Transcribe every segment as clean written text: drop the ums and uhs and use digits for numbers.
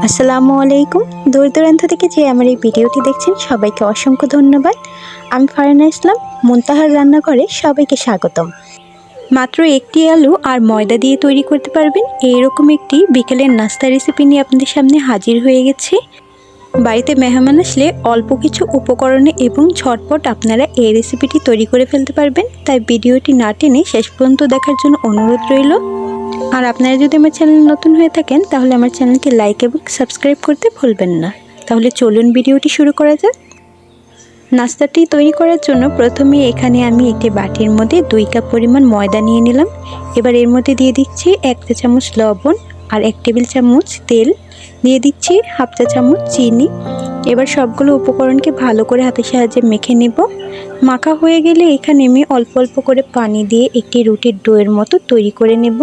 আসসালামু আলাইকুম। দূর দূরান্ত থেকে যে আমার এই ভিডিওটি দেখছেন সবাইকে অসংখ্য ধন্যবাদ। আমি ফারহানা ইসলাম, মুনতাহার রান্নাঘরে সবাইকে স্বাগতম। মাত্র একটি আলু আর ময়দা দিয়ে তৈরি করতে পারবেন এইরকম একটি বিকেলের নাস্তা রেসিপি নিয়ে আপনাদের সামনে হাজির হয়ে গেছি। বাড়িতে মেহমান আসলে অল্প কিছু উপকরণে এবং ঝটপট আপনারা এই রেসিপিটি তৈরি করে ফেলতে পারবেন। তাই ভিডিওটি না টেনে শেষ পর্যন্ত দেখার জন্য অনুরোধ রইল। আর আপনারা যদি আমার চ্যানেল নতুন হয়ে থাকেন তাহলে আমার চ্যানেলকে লাইক এবং সাবস্ক্রাইব করতে ভুলবেন না। তাহলে চলুন ভিডিওটি শুরু করা যাক। নাস্তাটি তৈরি করার জন্য প্রথমে এখানে আমি একটি বাটির মধ্যে 2 কাপ পরিমাণ ময়দা নিয়ে নিলাম। এবার এর মধ্যে দিয়ে দিচ্ছি 1 চা চামচ লবণ আর 1 টেবিল চামচ তেল, দিয়ে দিচ্ছি 1/2 চা চামচ চিনি। এবার সবগুলো উপকরণকে ভালো করে হাতের সাহায্যে মেখে নেব। মাখা হয়ে গেলে এখানে আমি অল্প অল্প করে পানি দিয়ে একটি রুটির ডোয়ের মতো তৈরি করে নেব।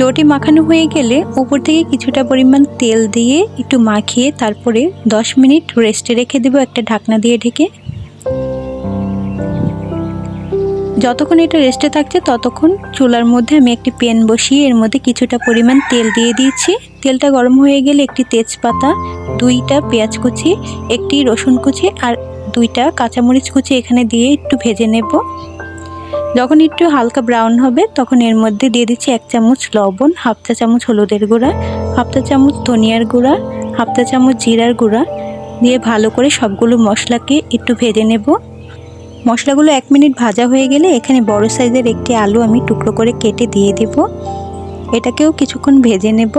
ডোটি মাখানো হয়ে গেলে উপর থেকে কিছুটা পরিমাণ তেল দিয়ে একটু মাখিয়ে তারপরে 10 মিনিট রেস্টে রেখে দেব একটা ঢাকনা দিয়ে ঢেকে। যতক্ষণ এটা রেস্টে থাকছে ততক্ষণ চুলার মধ্যে আমি একটি প্যান বসিয়ে এর মধ্যে কিছুটা পরিমাণ তেল দিয়ে দিয়েছি। তেলটা গরম হয়ে গেলে একটি তেজপাতা, 2টা পেঁয়াজ কুচি, একটি রসুন কুচি আর 2টা কাঁচামরিচ কুচি এখানে দিয়ে একটু ভেজে নেব। যখন একটু হালকা ব্রাউন হবে তখন এর মধ্যে দিয়ে দিচ্ছি 1 চামচ লবণ, 1/2 চা চামচ হলুদের গুঁড়া, 1/2 চা চামচ ধনিয়ার গুঁড়া, 1/2 চা চামচ জিরার গুঁড়া দিয়ে ভালো করে সবগুলো মশলাকে একটু ভেজে নেব। মশলাগুলো 1 মিনিট ভাজা হয়ে গেলে এখানে বড় সাইজের একটি আলু আমি টুকরো করে কেটে দিয়ে দেব। এটাকেও কিছুক্ষণ ভেজে নেব।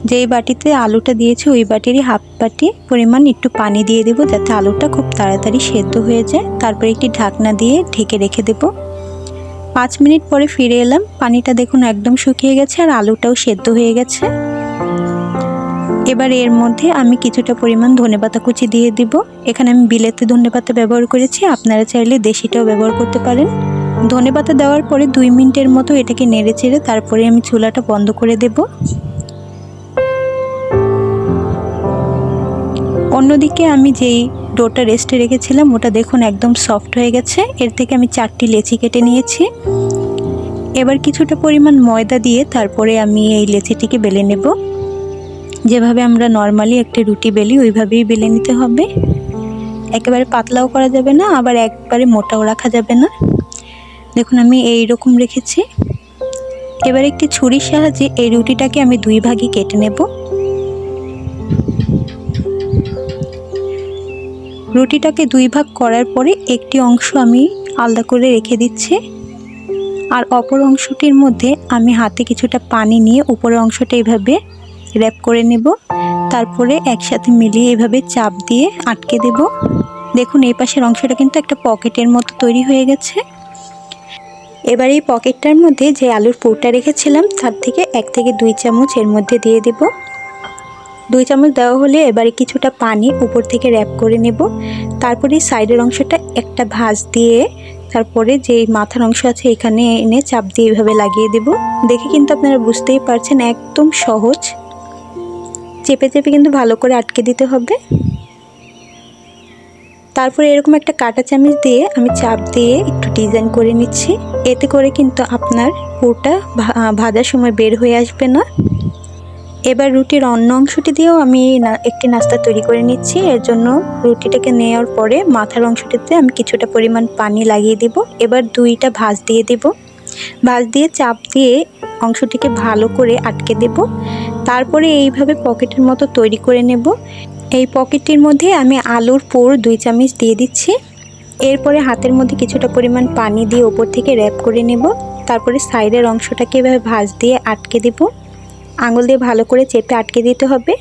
যেই বাটিতে আলুটা দিয়েছি ওই বাটিরই 1/2 বাটি পরিমাণ একটু পানি দিয়ে দেব যাতে আলুটা খুব তাড়াতাড়ি সেদ্ধ হয়ে যায়। তারপর একটি ঢাকনা দিয়ে ঢেকে রেখে দেব। 5 মিনিট পরে ফিরে এলাম। পানিটা দেখুন একদম শুকিয়ে গেছে আর আলুটাও সেদ্ধ হয়ে গেছে। এবার এর মধ্যে আমি কিছুটা পরিমাণ ধনেপাতা কুচি দিয়ে দিব। এখানে আমি বিলেতি ধনেপাতা ব্যবহার করেছি, আপনারা চাইলে দেশিটাও ব্যবহার করতে পারেন। ধনেপাতা দেওয়ার পরে 2 মিনিটের মতো এটাকে নেড়ে চেড়ে তারপরে আমি চুলাটা বন্ধ করে দেব। অন্যদিকে আমি যেই ডোটা রেস্টে রেখেছিলাম ওটা দেখুন একদম সফট হয়ে গেছে। এর থেকে আমি 4টি লেচি কেটে নিয়েছি। এবার কিছুটা পরিমাণ ময়দা দিয়ে তারপরে আমি এই লেচিটিকে বেলে নেব। যেভাবে আমরা নর্মালি একটা রুটি বেলি ওইভাবেই বেলে নিতে হবে। একেবারে পাতলাও করা যাবে না, আবার একবারে মোটাও রাখা যাবে না। দেখুন আমি এই রকম রেখেছি। এবার একটি ছুরির সাহায্যে এই রুটিটাকে আমি 2 ভাগে কেটে নেব। রুটিটাকে 2 ভাগ করার পরে একটি অংশ আমি আলাদা করে রেখে দিচ্ছি আর অপর অংশটির মধ্যে আমি হাতে কিছুটা পানি নিয়ে উপরের অংশটা এইভাবে র্যাপ করে নেব। তারপরে একসাথে মিলিয়ে এভাবে চাপ দিয়ে আটকে দেব। দেখুন এই পাশের অংশটা কিন্তু একটা পকেটের মতো তৈরি হয়ে গেছে। এবার এই পকেটটার মধ্যে যে আলুর পুরটা রেখেছিলাম তার থেকে 1 থেকে 2 চামচ এর মধ্যে দিয়ে দেব। 2 চামচ দেওয়া হলে এবারে কিছুটা পানি উপর থেকে র্যাপ করে নেব। তারপরে সাইডের অংশটা একটা ভাঁজ দিয়ে তারপরে যে মাথার অংশ আছে এখানে এনে চাপ দিয়ে এভাবে লাগিয়ে দেব। দেখে কিন্তু আপনারা বুঝতেই পারছেন একদম সহজ। চেপে চেপে কিন্তু ভালো করে আটকে দিতে হবে। তারপরে এরকম একটা কাঁটা চামচ দিয়ে আমি চাপ দিয়ে একটু ডিজাইন করে নিচ্ছি। এতে করে কিন্তু আপনার পুরটা ভাজার সময় বের হয়ে আসবে না। এবার রুটির অন্য অংশটি দিয়েও আমি একটি নাস্তা তৈরি করে নিচ্ছি। এর জন্য রুটিটাকে নেওয়ার পরে মাথার অংশটিতে আমি কিছুটা পরিমাণ পানি লাগিয়ে দেব। এবার 2টা ভাঁজ দিয়ে দেব। ভাঁজ দিয়ে চাপ দিয়ে অংশটিকে ভালো করে আটকে দেব। তারপরে এইভাবে পকেটের মতো তৈরি করে নেব। এই পকেটটির মধ্যে আমি আলুর পুর 2 চামচ দিয়ে দিচ্ছি। এরপরে হাতের মধ্যে কিছুটা পরিমাণ পানি দিয়ে উপর থেকে র্যাপ করে নেব। তারপরে সাইডের অংশটাকে এভাবে ভাঁজ দিয়ে আটকে দেব। আঙুল দিয়ে ভালো করে চেপে আটকে দিতে হবে।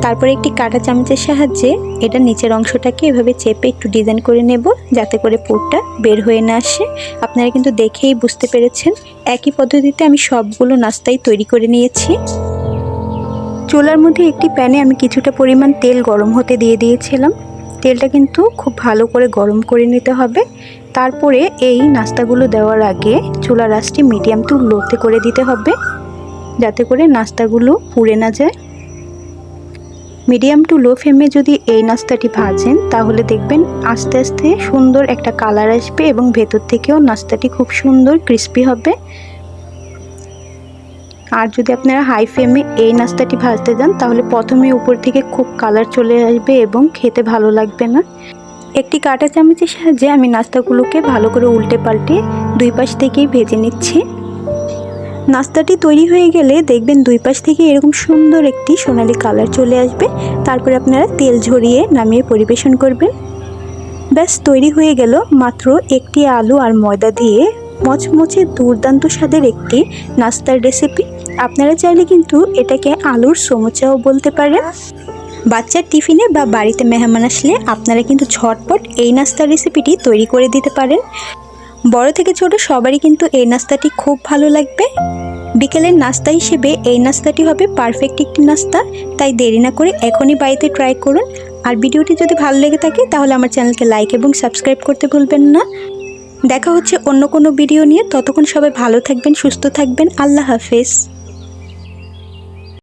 তারপরে একটি কাঁটা চামচের সাহায্যে এটা নিচের অংশটাকে এভাবে চেপে একটু ডিজাইন করে নেব যাতে করে পুরটা বের হয়ে না আসে। আপনারা কিন্তু দেখেই বুঝতে পেরেছেন। একই পদ্ধতিতে আমি সবগুলো নাস্তাই তৈরি করে নিয়েছি। চুলার মধ্যে একটি প্যানে আমি কিছুটা পরিমাণ তেল গরম হতে দিয়ে দিয়েছিলাম। তেলটা কিন্তু খুব ভালো করে গরম করে নিতে হবে। তারপরে এই নাস্তাগুলো দেওয়ার আগে চুলার আঁচটি মিডিয়াম টু লোতে করে দিতে হবে যাতে করে নাস্তাগুলো পুড়ে না যায়। মিডিয়াম টু লো ফ্লেমে যদি এই নাস্তাটি ভাজেন তাহলে দেখবেন আস্তে আস্তে সুন্দর একটা কালার আসবে এবং ভেতর থেকেও নাস্তাটি খুব সুন্দর ক্রিস্পি হবে। আর যদি আপনারা হাই ফ্লেমে এই নাস্তাটি ভাজতে যান তাহলে প্রথমে উপর থেকে খুব কালার চলে আসবে এবং খেতে ভালো লাগবে না। একটি কাঁটা চামচের সাহায্যে আমি নাস্তাগুলোকে ভালো করে উল্টে পাল্টে দুই পাশ থেকেই ভেজে নিচ্ছি। নাস্তাটি তৈরি হয়ে গেলে দেখবেন দুই পাশ থেকে এরকম সুন্দর একটি সোনালি কালার চলে আসবে। তারপরে আপনারা তেল ঝরিয়ে নামিয়ে পরিবেশন করবেন। ব্যাস তৈরি হয়ে গেল মাত্র একটি আলু আর ময়দা দিয়ে মচমচে দুর্দান্ত স্বাদের একটি নাস্তার রেসিপি। আপনারা চাইলে কিন্তু এটাকে আলুর সমুচাও বলতে পারেন। বাচ্চার টিফিনে বা বাড়িতে মেহমান আসলে আপনারা কিন্তু ঝটপট এই নাস্তার রেসিপিটি তৈরি করে দিতে পারেন। বড় থেকে ছোট সবারই কিন্তু এই নাস্তাটি খুব ভালো লাগবে। বিকেলের নাস্তা হিসেবে এই নাস্তাটি হবে পারফেক্ট একটি নাস্তা। তাই দেরি না করে এখনই বাড়িতে ট্রাই করুন। আর ভিডিওটি যদি ভালো লেগে থাকে তাহলে আমার চ্যানেলকে লাইক এবং সাবস্ক্রাইব করতে ভুলবেন না। দেখা হচ্ছে অন্য কোনো ভিডিও নিয়ে। ততক্ষণ সবাই ভালো থাকবেন, সুস্থ থাকবেন। আল্লাহ হাফেজ।